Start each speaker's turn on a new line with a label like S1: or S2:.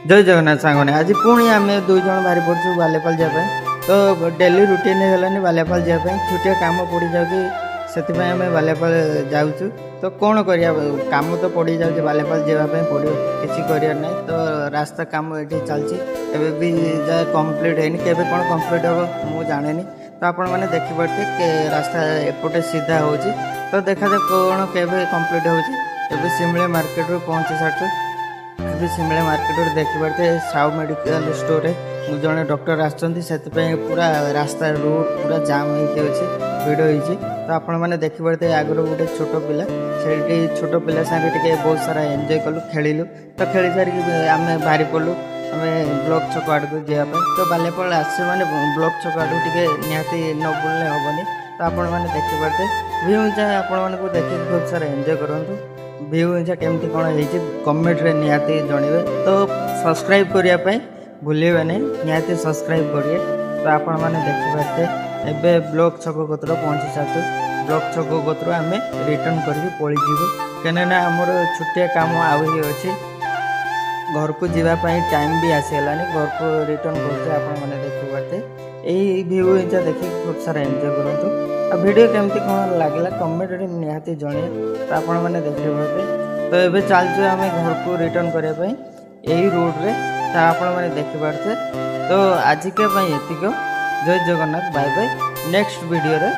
S1: जय जगन्नाथ सांगने आज पुणी आम दुई जन बाहरी पड़ू बालेपाल जाए तो डेली रुटीन होगलानी बालेपाल जाए छुटिया काम पड़ जाऊँगी से आम बालेपाल जाऊँ तो कौन करिया काम तो पड़ जाऊँ बालेपाल जावाई पड़ो किसी कर ना तो रास्ता काम ये चलती एवं भी जाए कम्प्लीट है के कौन कम्प्लीट हम मुझे जाने तो आपण मैंने देखिपे रास्ता एपटे सीधा हो तो देखा जाए कौन के कम्प्लीट हो सिमले मार्केट रू पहुँची सारी अभी सिमला मार्केट देखिपे साउ मेडिकल स्टोर मुझे जड़े डॉक्टर आसपाई पूरा रास्ता रोड पूरा जाम होती भिड़ होती तो आपण मैंने देखिपे आगुरी गोटे छोट पिला से छोट पिला सागे बहुत सारा एंजॉय कलु खेलु तो खेली सारिक आम बाहरी पड़ू आम ब्लॉक छक आड़ को जावाई तो बालेपाल आस मैंने ब्लॉक छक आड़ टे निहाती न बुलने हेनी तो आपण मैंने देखिपे व्यू चाहे आपण को देखिए बहुत सारा एंजॉय करूँ व्यू केमती कौन हो कमेंट रे निहाती जनइबे तो सब्सक्राइब करने भूलिए नहीं निहाती सब्सक्राइब करिए तो आपण मैंने देखिपे एवं ब्लॉक छक कतर पहुँची सारी ब्लॉक छक कतर आम रिटर्न करके पड़ी जीवु कहीं आमर छुट्टिया काम आई अच्छे घर को जावाई टाइम भी आसीगलानी घर को रिटर्न करते देखिपे यही व्यू देखिए बहुत सारा एंजॉय करूँ आ वीडियो केमती कौन लगला कमेंट निहाती जन तो आपण मैंने देखिपे तो ये चलते आम घर को रिटर्न करने यही रोड रे तो आपण मैंने देखिपे तो आज के एतिक जय Jagannath bye bye next video रे